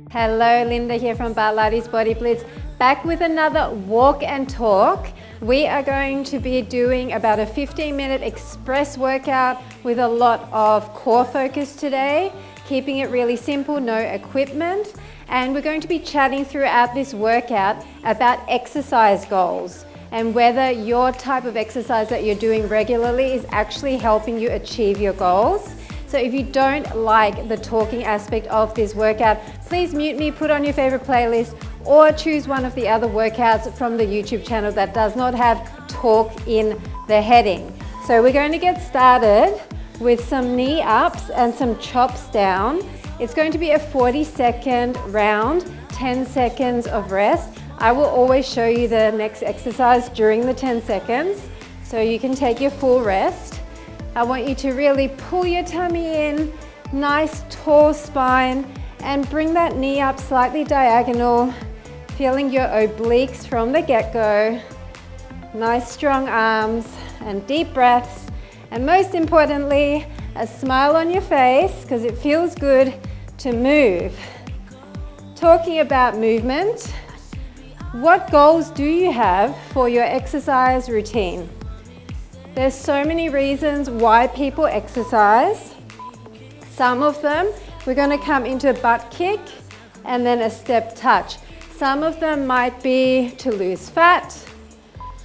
Hello, Linda here from Barlates Body Blitz, back with another walk and talk. We are going to be doing about a 15-minute express workout with a lot of core focus today, keeping it really simple, no equipment. And we're going to be chatting throughout this workout about exercise goals and whether your type of exercise that you're doing regularly is actually helping you achieve your goals. So if you don't like the talking aspect of this workout, please mute me, put on your favorite playlist, or choose one of the other workouts from the YouTube channel that does not have talk in the heading. So we're going to get started with some knee ups and some chops down. It's going to be a 40-second round, 10 seconds of rest. I will always show you the next exercise during the 10 seconds, so you can take your full rest. I want you to really pull your tummy in, nice tall spine, and bring that knee up slightly diagonal, feeling your obliques from the get-go. Nice strong arms and deep breaths. And most importantly, a smile on your face because it feels good to move. Talking about movement, what goals do you have for your exercise routine? There's so many reasons why people exercise. Some of them, we're going to come into a butt kick and then a step touch. Some of them might be to lose fat,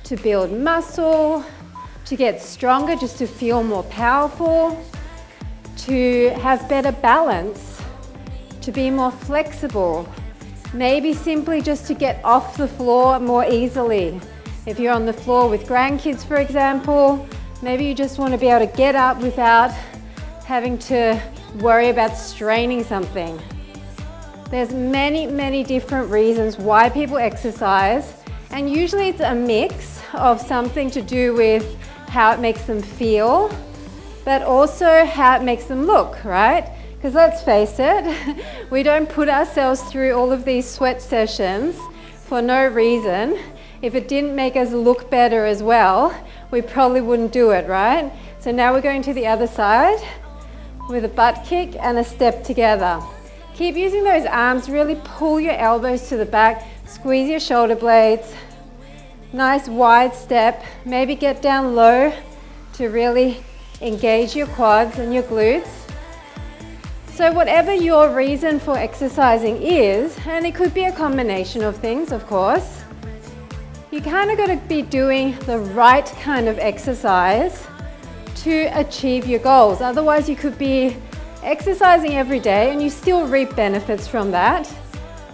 to build muscle, to get stronger, just to feel more powerful, to have better balance, to be more flexible, maybe simply just to get off the floor more easily. If you're on the floor with grandkids, for example, maybe you just want to be able to get up without having to worry about straining something. There's many different reasons why people exercise, and usually it's a mix of something to do with how it makes them feel, but also how it makes them look, right? Because let's face it, we don't put ourselves through all of these sweat sessions for no reason. If it didn't make us look better as well, we probably wouldn't do it, right? So now we're going to the other side with a butt kick and a step together. Keep using those arms, really pull your elbows to the back, squeeze your shoulder blades. Nice wide step, maybe get down low to really engage your quads and your glutes. So whatever your reason for exercising is, and it could be a combination of things, of course, you kind of got to be doing the right kind of exercise to achieve your goals. Otherwise, you could be exercising every day and you still reap benefits from that,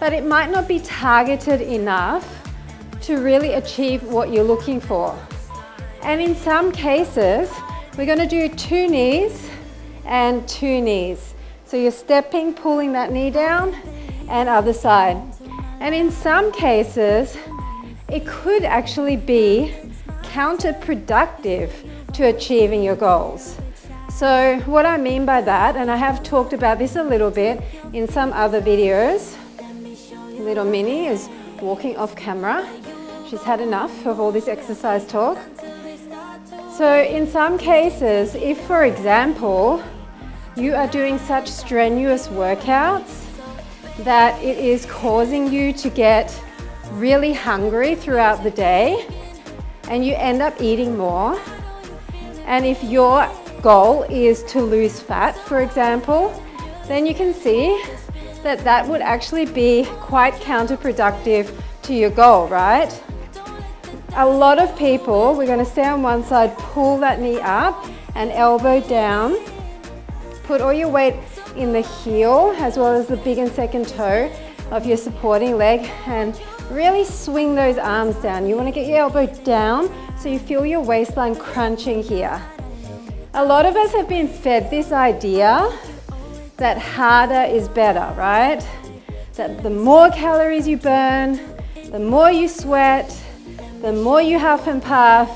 but it might not be targeted enough to really achieve what you're looking for. And in some cases, we're going to do 2 knees and 2 knees. So you're stepping, pulling that knee down, and other side. And in some cases, it could actually be counterproductive to achieving your goals. So what I mean by that, and I have talked about this a little bit in some other videos, little Minnie is walking off camera. She's had enough of all this exercise talk. So in some cases, if for example, you are doing such strenuous workouts that it is causing you to get really hungry throughout the day and you end up eating more, and if your goal is to lose fat, for example, then you can see that that would actually be quite counterproductive to your goal, right? A lot of people, we're going to stay on one side, pull that knee up and elbow down, put all your weight in the heel as well as the big and second toe of your supporting leg, and really swing those arms down. You want to get your elbow down so you feel your waistline crunching here. A lot of us have been fed this idea that harder is better, right? That the more calories you burn, the more you sweat, the more you huff and puff,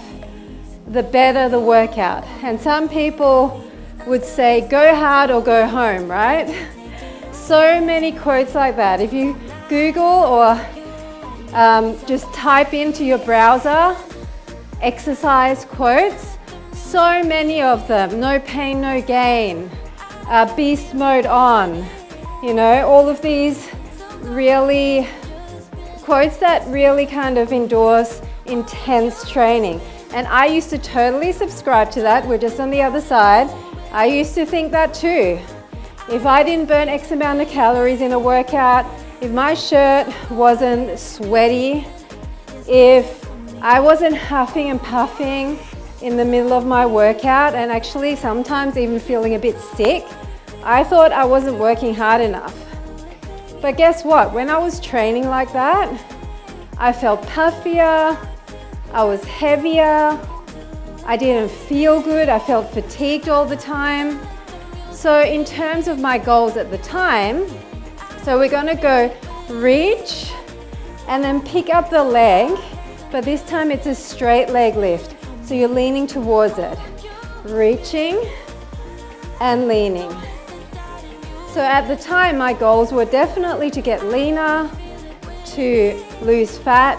the better the workout. And some people would say, go hard or go home, right? So many quotes like that. If you Google or just type into your browser exercise quotes, so many of them, no pain, no gain, beast mode on, you know, all of these really, quotes that really kind of endorse intense training. And I used to totally subscribe to that. We're just on the other side. I used to think that too. If I didn't burn X amount of calories in a workout, if my shirt wasn't sweaty, if I wasn't huffing and puffing in the middle of my workout and actually sometimes even feeling a bit sick, I thought I wasn't working hard enough. But guess what? When I was training like that, I felt puffier, I was heavier, I didn't feel good, I felt fatigued all the time. So in terms of my goals at the time, so we're gonna go reach and then pick up the leg, but this time it's a straight leg lift. So you're leaning towards it, reaching and leaning. So at the time, my goals were definitely to get leaner, to lose fat,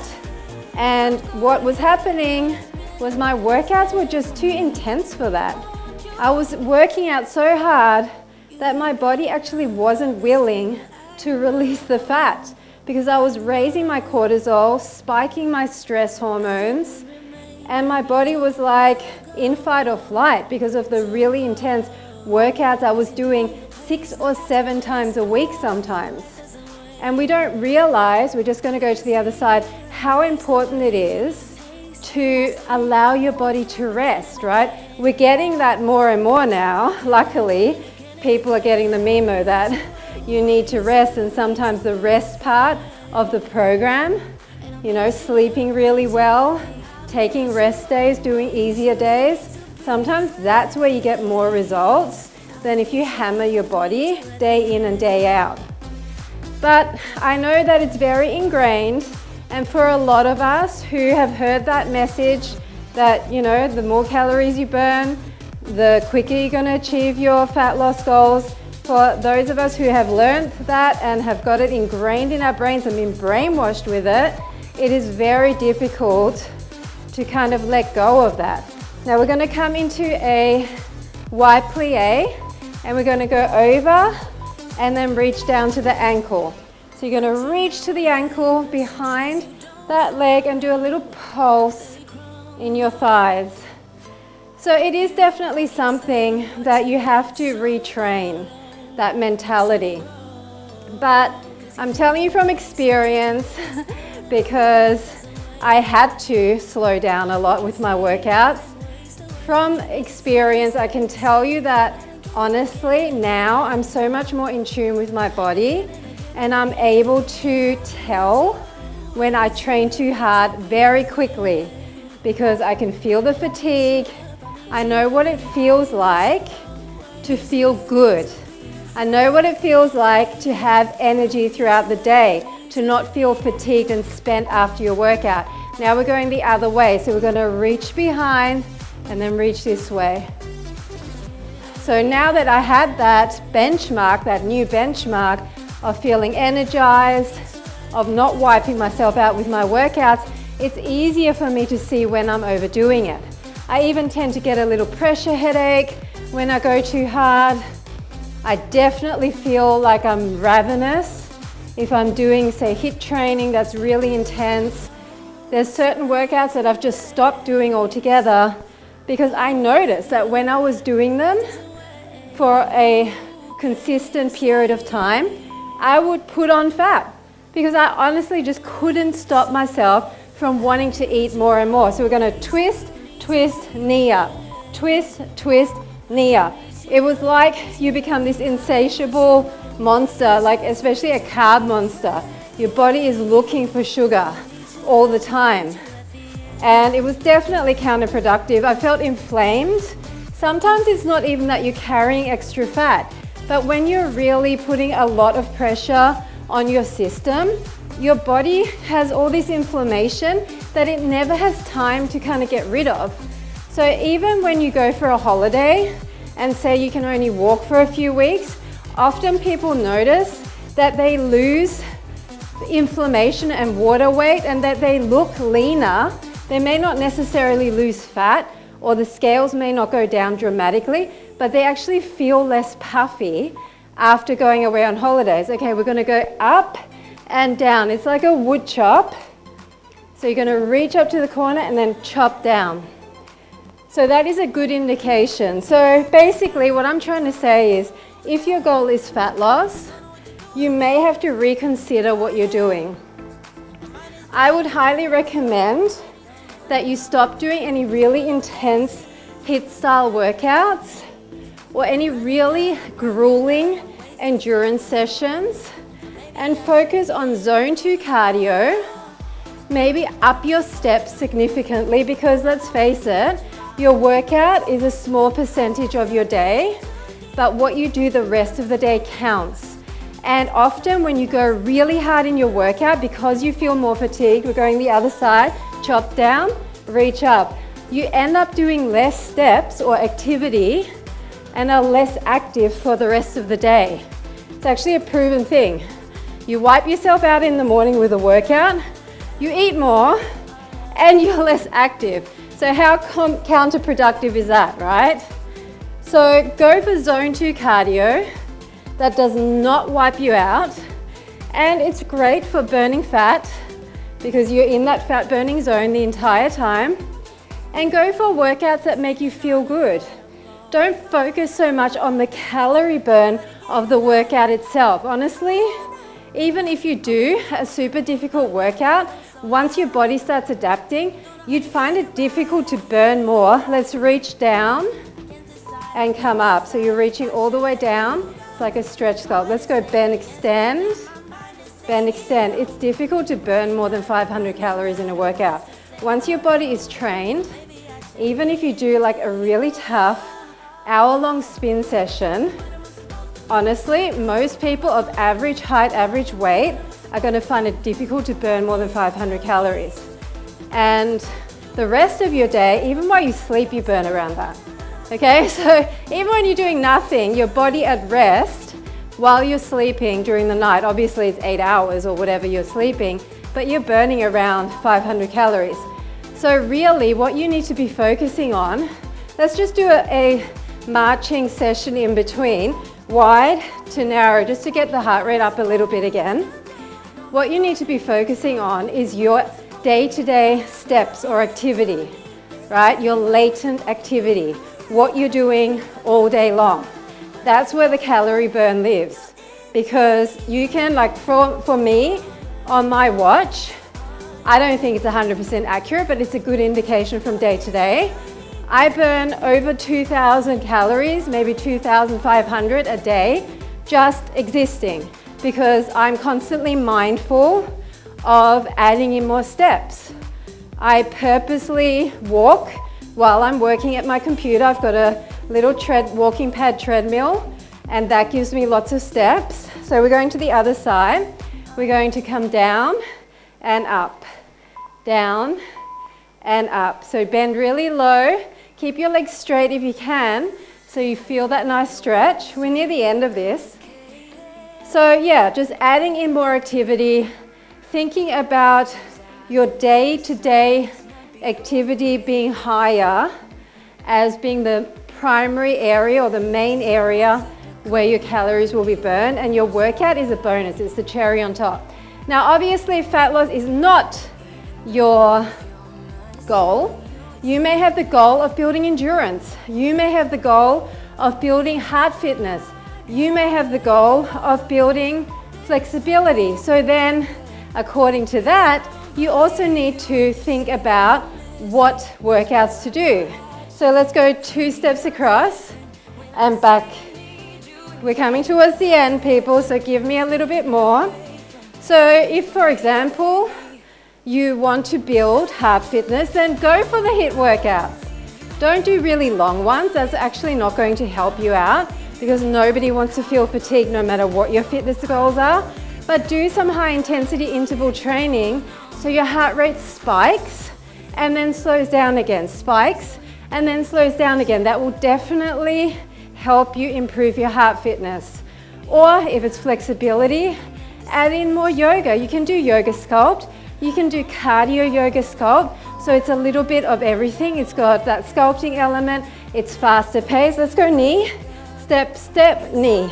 and what was happening was my workouts were just too intense for that. I was working out so hard that my body actually wasn't willing to release the fat because I was raising my cortisol, spiking my stress hormones, and my body was like in fight or flight because of the really intense workouts I was doing 6 or 7 times a week sometimes. And we don't realize, we're just going to go to the other side, how important it is to allow your body to rest, right? We're getting that more and more now. Luckily, people are getting the memo that you need to rest, and sometimes the rest part of the program, you know, sleeping really well, taking rest days, doing easier days, sometimes that's where you get more results than if you hammer your body day in and day out. But I know that it's very ingrained, and for a lot of us who have heard that message that, you know, the more calories you burn, the quicker you're going to achieve your fat loss goals, for those of us who have learned that and have got it ingrained in our brains and been brainwashed with it, it is very difficult to kind of let go of that. Now we're going to come into a wide plie, and we're going to go over and then reach down to the ankle. So you're going to reach to the ankle behind that leg and do a little pulse in your thighs. So it is definitely something that you have to retrain, that mentality. But I'm telling you from experience, because I had to slow down a lot with my workouts. From experience, I can tell you that honestly, now I'm so much more in tune with my body, and I'm able to tell when I train too hard very quickly because I can feel the fatigue. I know what it feels like to feel good. I know what it feels like to have energy throughout the day, to not feel fatigued and spent after your workout. Now we're going the other way, so we're going to reach behind and then reach this way. So now that I had that benchmark, that new benchmark of feeling energized, of not wiping myself out with my workouts, it's easier for me to see when I'm overdoing it. I even tend to get a little pressure headache when I go too hard. I definitely feel like I'm ravenous if I'm doing, say, HIIT training that's really intense. There's certain workouts that I've just stopped doing altogether because I noticed that when I was doing them for a consistent period of time, I would put on fat because I honestly just couldn't stop myself from wanting to eat more and more. So we're going to twist, twist, knee up, twist, twist, knee up. It was like you become this insatiable monster, like especially a carb monster. Your body is looking for sugar all the time. And it was definitely counterproductive. I felt inflamed. Sometimes it's not even that you're carrying extra fat, but when you're really putting a lot of pressure on your system, your body has all this inflammation that it never has time to kind of get rid of. So even when you go for a holiday and say you can only walk for a few weeks, often people notice that they lose inflammation and water weight and that they look leaner. They may not necessarily lose fat or the scales may not go down dramatically, but they actually feel less puffy after going away on holidays. Okay, we're going to go up and down. It's like a wood chop. So you're going to reach up to the corner and then chop down. So that is a good indication. So basically what I'm trying to say is, if your goal is fat loss, you may have to reconsider what you're doing. I would highly recommend that you stop doing any really intense HIIT style workouts or any really grueling endurance sessions and focus on zone 2 cardio. Maybe up your steps significantly, because let's face it, your workout is a small percentage of your day, but what you do the rest of the day counts. And often when you go really hard in your workout, because you feel more fatigued, we're going the other side, chop down, reach up. You end up doing less steps or activity and are less active for the rest of the day. It's actually a proven thing. You wipe yourself out in the morning with a workout, you eat more, and you're less active. So how counterproductive is that, right? So go for zone 2 cardio that does not wipe you out, and it's great for burning fat because you're in that fat burning zone the entire time. And go for workouts that make you feel good. Don't focus so much on the calorie burn of the workout itself. Honestly, even if you do a super difficult workout, once your body starts adapting, you'd find it difficult to burn more. Let's reach down and come up. So you're reaching all the way down. It's like a stretch sculpt. Let's go bend, extend, bend, extend. It's difficult to burn more than 500 calories in a workout. Once your body is trained, even if you do like a really tough hour-long spin session, honestly, most people of average height, average weight are going to find it difficult to burn more than 500 calories. And the rest of your day, even while you sleep, you burn around that. Okay, so even when you're doing nothing, your body at rest while you're sleeping during the night, obviously it's 8 hours or whatever you're sleeping, but you're burning around 500 calories. So really what you need to be focusing on, let's just do a marching session in between, wide to narrow, just to get the heart rate up a little bit again. What you need to be focusing on is your day-to-day steps or activity, right? Your latent activity, what you're doing all day long. That's where the calorie burn lives, because you can, like for me, on my watch, I don't think it's 100% accurate, but it's a good indication from day to day. I burn over 2,000 calories, maybe 2,500 a day, just existing, because I'm constantly mindful of adding in more steps. I purposely walk while I'm working at my computer. I've got a little walking pad treadmill, and that gives me lots of steps. So we're going to the other side. We're going to come down and up, down and up. So bend really low. Keep your legs straight if you can, so you feel that nice stretch. We're near the end of this. So yeah, just adding in more activity, thinking about your day-to-day activity being higher as being the primary area or the main area where your calories will be burned, and your workout is a bonus. It's the cherry on top. Now, obviously, fat loss is not your goal. You may have the goal of building endurance. You may have the goal of building heart fitness. You may have the goal of building flexibility. So then, according to that, you also need to think about what workouts to do. So let's go 2 steps across and back. We're coming towards the end, people, so give me a little bit more. So if, for example, you want to build heart fitness, then go for the HIIT workouts. Don't do really long ones. That's actually not going to help you out, because nobody wants to feel fatigued no matter what your fitness goals are. But do some high intensity interval training so your heart rate spikes and then slows down again, spikes and then slows down again. That will definitely help you improve your heart fitness. Or if it's flexibility, add in more yoga. You can do yoga sculpt. You can do cardio yoga sculpt. So it's a little bit of everything. It's got that sculpting element. It's faster pace. Let's go knee, step, step, knee,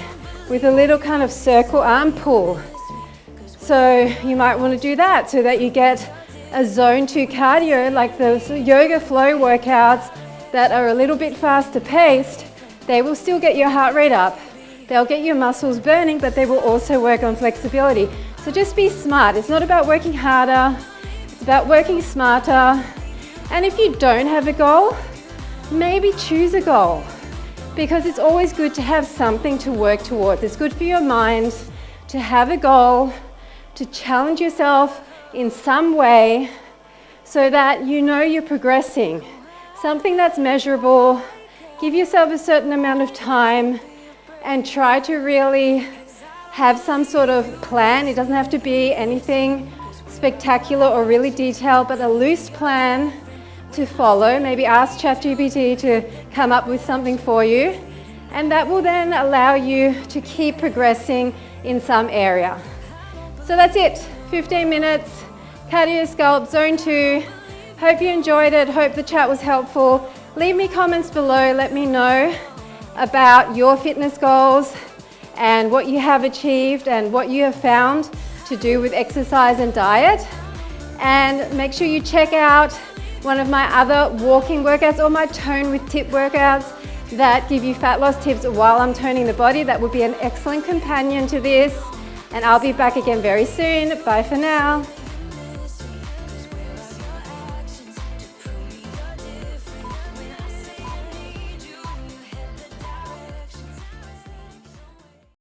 with a little kind of circle arm pull. So So you might want to do that so that you get a zone 2 cardio, like those yoga flow workouts that are a little bit faster paced. They will still get your heart rate up. They'll get your muscles burning, but they will also work on flexibility. So just be smart. It's not about working harder, it's about working smarter. And if you don't have a goal, maybe choose a goal, because it's always good to have something to work towards. It's good for your mind to have a goal, to challenge yourself in some way so that you know you're progressing. Something that's measurable. Give yourself a certain amount of time and try to really have some sort of plan. It doesn't have to be anything spectacular or really detailed, but a loose plan to follow. Maybe ask ChatGPT to come up with something for you, and that will then allow you to keep progressing in some area. So that's it, 15 minutes, cardio sculpt, zone 2. Hope you enjoyed it, hope the chat was helpful. Leave me comments below, let me know about your fitness goals and what you have achieved and what you have found to do with exercise and diet. And make sure you check out one of my other walking workouts or my tone with tip workouts that give you fat loss tips while I'm toning the body. That would be an excellent companion to this. And I'll be back again very soon. Bye for now.